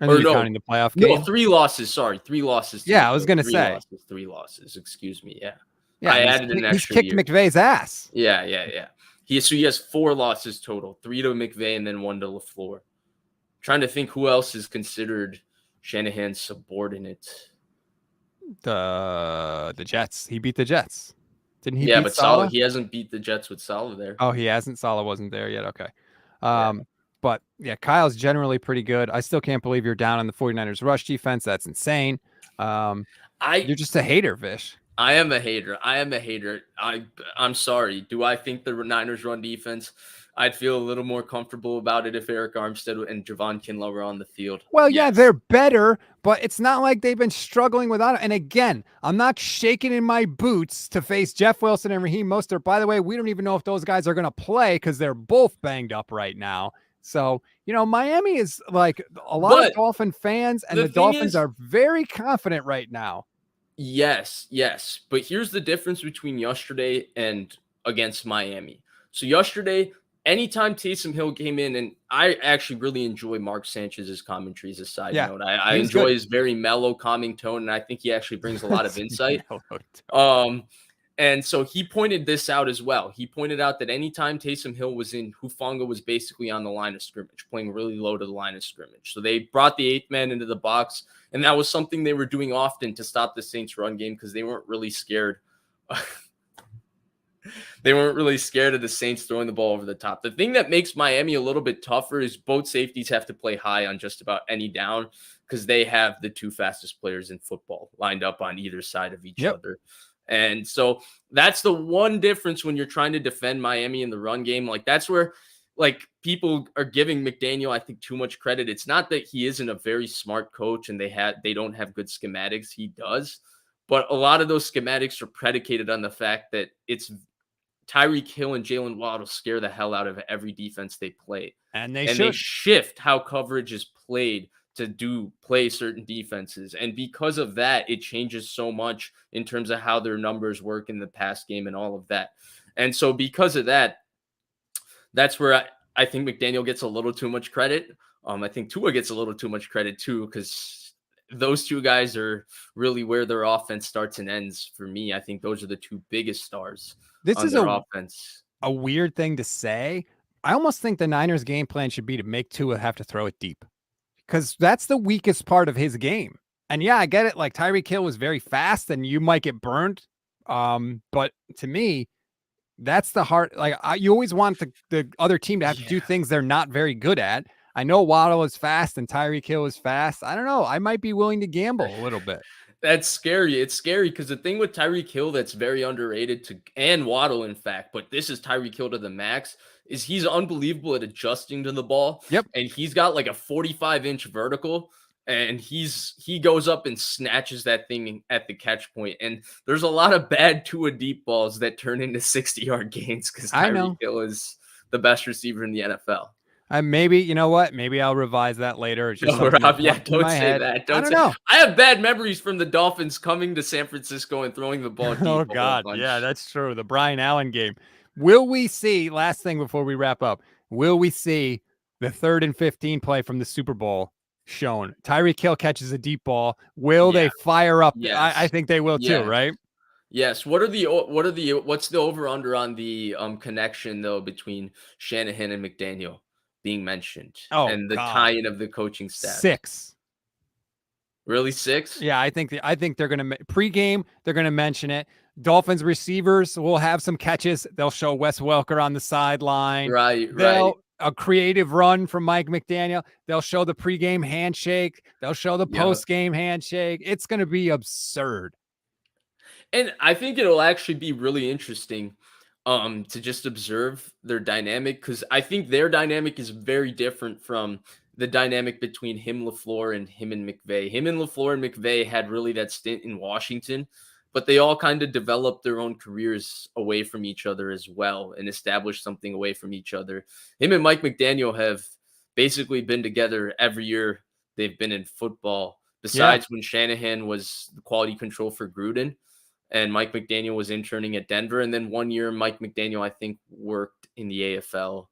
and Or then you're no, counting the playoff no, game. 3 losses, sorry, 3 losses. Yeah, I was gonna say. 3 losses, excuse me, yeah. Yeah, I and added an he's extra kicked year. McVay's ass. Yeah. He has 4 losses total, 3 to McVay and then 1 to LaFleur. Trying to think who else is considered Shanahan's subordinate. The Jets. He beat the Jets. Didn't he Yeah, beat but Saleh? He hasn't beat the Jets with Saleh there. Oh, he hasn't. Saleh wasn't there yet. Okay. Yeah. But yeah, Kyle's generally pretty good. I still can't believe you're down on the 49ers rush defense. That's insane. You're just a hater, Vish. I am a hater. I'm sorry. Do I think the Niners run defense? I'd feel a little more comfortable about it if Eric Armstead and Javon Kinlaw were on the field. Well, yeah, Yes. they're better, but it's not like they've been struggling without it. And again, I'm not shaking in my boots to face Jeff Wilson and Raheem Mostert. By the way, we don't even know if those guys are going to play because they're both banged up right now. So, Miami is like a lot of Dolphin fans, and the Dolphins are very confident right now. Yes. But here's the difference between yesterday and against Miami. So yesterday, anytime Taysom Hill came in, and I actually really enjoy Mark Sanchez's commentary as a side note. I enjoy his very mellow, calming tone, and I think he actually brings a lot of insight. And so he pointed this out as well. He pointed out that anytime Taysom Hill was in, Hufanga was basically on the line of scrimmage, playing really low to the line of scrimmage. So they brought the 8th man into the box, and that was something they were doing often to stop the Saints run game because they weren't really scared. They weren't really scared of the Saints throwing the ball over the top. The thing that makes Miami a little bit tougher is both safeties have to play high on just about any down because they have the 2 fastest players in football lined up on either side of each other. And so that's the one difference when you're trying to defend Miami in the run game. Like that's where people are giving McDaniel, I think, too much credit. It's not that he isn't a very smart coach and they don't have good schematics. He does. But a lot of those schematics are predicated on the fact that it's Tyreek Hill and Jalen Waddle scare the hell out of every defense they play. And they shift how coverage is played to play certain defenses. And because of that, it changes so much in terms of how their numbers work in the pass game and all of that. And so because of that, that's where I think McDaniel gets a little too much credit. I think Tua gets a little too much credit too, because those 2 guys are really where their offense starts and ends for me. I think those are the 2 biggest stars on their offense. A weird thing to say. I almost think the Niners game plan should be to make Tua have to throw it deep, because that's the weakest part of his game. And yeah, I get it. Like Tyreek Hill was very fast and you might get burned. But to me, that's the heart. You always want the other team to have to do things they're not very good at. I know Waddle is fast and Tyreek Hill is fast. I don't know. I might be willing to gamble a little bit. That's scary. It's scary because the thing with Tyreek Hill that's very underrated and Waddle, in fact, but this is Tyreek Hill to the max, is he's unbelievable at adjusting to the ball. Yep. And he's got like a 45-inch vertical, and he goes up and snatches that thing at the catch point. And there's a lot of bad Tua deep balls that turn into 60-yard gains because Tyreek Hill is the best receiver in the NFL. Maybe, you know what? Maybe I'll revise that later. It's just Rob, don't say that. I don't know. I have bad memories from the Dolphins coming to San Francisco and throwing the ball deep. Oh, God. Yeah, that's true. The Brian Allen game. Will we see, last thing before we wrap up, will we see the 3rd and 15 play from the Super Bowl shown? Tyreek Hill catches a deep ball. Will they fire up? Yes. I think they will too, right? Yes. What's the over under on the connection though between Shanahan and McDaniel being mentioned and the tie-in of the coaching staff? 6. Really, 6? Yeah, I think they're going to pregame. They're going to mention it. Dolphins receivers will have some catches. They'll show Wes Welker on the sideline. Right. A creative run from Mike McDaniel. They'll show the pregame handshake. They'll show the postgame handshake. It's going to be absurd. And I think it'll actually be really interesting to just observe their dynamic, because I think their dynamic is very different from the dynamic between LaFleur and him and McVay. Him and LaFleur and McVay had really that stint in Washington, but they all kind of developed their own careers away from each other as well and established something away from each other. Him and Mike McDaniel have basically been together every year they've been in football, besides when Shanahan was the quality control for Gruden and Mike McDaniel was interning at Denver. And then one year, Mike McDaniel, I think, worked in the AFL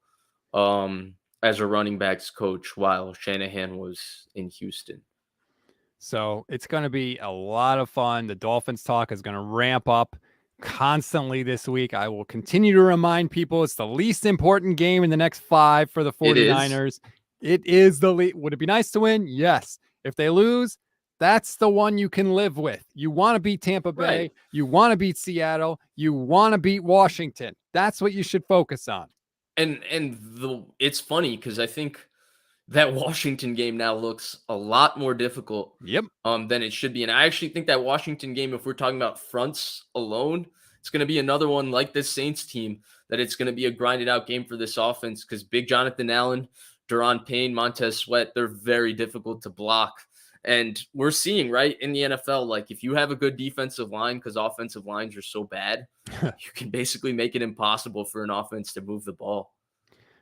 as a running backs coach while Shanahan was in Houston. So it's going to be a lot of fun. The Dolphins talk is going to ramp up constantly this week. I will continue to remind people it's the least important game in the next 5 for the 49ers. It is the lead. Would it be nice to win? Yes. If they lose, that's the one you can live with. You want to beat Tampa Bay. Right. You want to beat Seattle. You want to beat Washington. That's what you should focus on. And it's funny because I think that Washington game now looks a lot more difficult than it should be. And I actually think that Washington game, if we're talking about fronts alone, it's going to be another one like this Saints team, that it's going to be a grinded out game for this offense because big Jonathan Allen, Daron Payne, Montez Sweat, they're very difficult to block. And we're seeing, right, in the NFL, like if you have a good defensive line, because offensive lines are so bad, you can basically make it impossible for an offense to move the ball.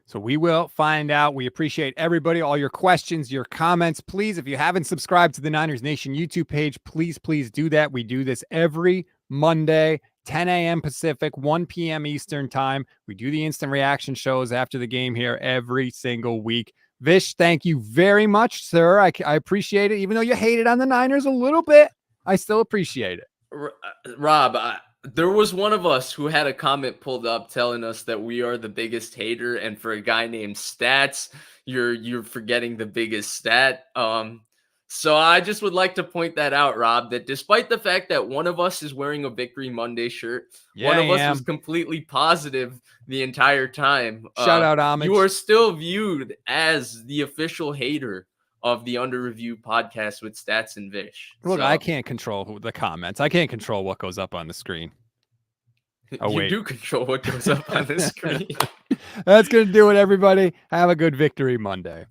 So we will find out. We appreciate everybody, all your questions, your comments. Please, if you haven't subscribed to the Niners Nation YouTube page, please do that. We do this every Monday, 10 a.m. Pacific, 1 p.m. Eastern time. We do the instant reaction shows after the game here every single week. Vish, thank you very much, sir. I appreciate it. Even though you hated on the Niners a little bit, I still appreciate it. Rob, there was one of us who had a comment pulled up telling us that we are the biggest hater, and for a guy named Stats, you're forgetting the biggest stat. So I just would like to point that out, Rob, that despite the fact that one of us is wearing a Victory Monday shirt, one of us was completely positive the entire time. Shout out, Homage. You are still viewed as the official hater of the Under Review podcast with Stats and Vish. Look, I can't control the comments. I can't control what goes up on the screen. Oh, you do control what goes up on the screen. That's going to do it, everybody. Have a good Victory Monday.